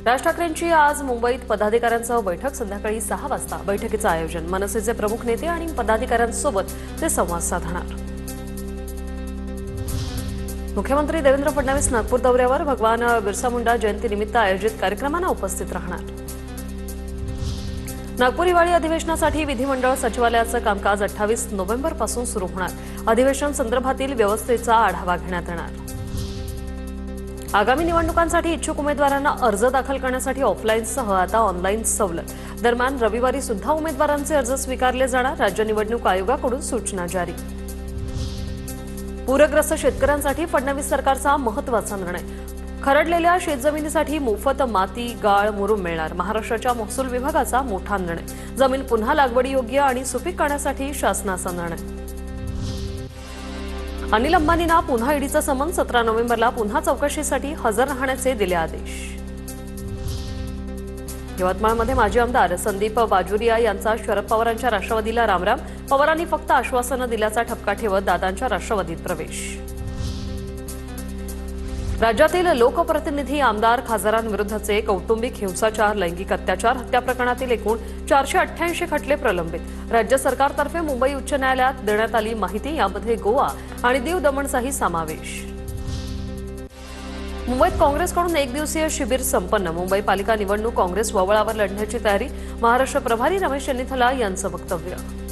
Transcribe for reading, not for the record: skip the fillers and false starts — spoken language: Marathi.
राज ठाकरेंची आज मुंबईत पदाधिकाऱ्यांसह बैठक संध्याकाळी 6 वाजता बैठकीचं आयोजन मनसेचे प्रमुख नेते आणि पदाधिकाऱ्यांसोबत ते संवाद साधणार। मुख्यमंत्री देवेंद्र फडणवीस नागपूर दौऱ्यावर भगवान बिरसा मुंडा जयंतीनिमित्त आयोजित कार्यक्रमांना उपस्थित राहणार। नागपूर हिवाळी अधिवेशनासाठी विधिमंडळ सचिवालयाचं कामकाज 28 नोव्हेंबरपासून सुरू होणार। अधिवेशन संदर्भातील व्यवस्थेचा आढावा घेण्यात येणार। आगामी निवडणुकांसाठी इच्छुक उमेदवारांना अर्ज दाखल करण्यासाठी ऑफलाईनसह आता ऑनलाईन सवलत। दरम्यान रविवारी सुद्धा उमेदवारांचे अर्ज स्वीकारले जाणार। राज्य निवडणूक आयोगाकडून सूचना जारी। पूरग्रस्त शेतकऱ्यांसाठी फडणवीस सरकारचा महत्त्वाचा निर्णय। खरडलेल्या शेतजमिनीसाठी मोफत माती, गाळ, मुरुम मिळणार। महाराष्ट्राच्या महसूल विभागाचा मोठा निर्णय। जमीन पुन्हा लागवडीयोग्य आणि सुपीक करण्यासाठी शासनाचा निर्णय। अनिल अंबानींना पुन्हा ईडीचं समन। 17 नोव्हेंबरला पुन्हा चौकशीसाठी हजर राहण्याचे दिले आदेश। यवतमाळमध्ये माजी आमदार संदीप बाजुरिया यांचा शरद पवारांच्या राष्ट्रवादीला रामराम। पवारांनी फक्त आश्वासनं दिल्याचा ठपका ठेवत दादांच्या राष्ट्रवादीत प्रवेश। राज्यातील लोकप्रतिनिधी, आमदार, खासदारांविरुद्धचे कौटुंबिक हिंसाचार, लैंगिक अत्याचार, हत्या प्रकरणातील एकूण 488 खटले प्रलंबित। राज्य सरकारतर्फे मुंबई उच्च न्यायालयात देण्यात आली माहिती। यामध्ये गोवा आणि दीव दमणचाही समावेश। मुंबईत काँग्रेसकडून एक दिवसीय शिबिर संपन्न। मुंबई पालिका निवडणूक काँग्रेस ववळावर लढण्याची तयारी। महाराष्ट्र प्रभारी रमेश चन्नीथला यांचं वक्तव्य।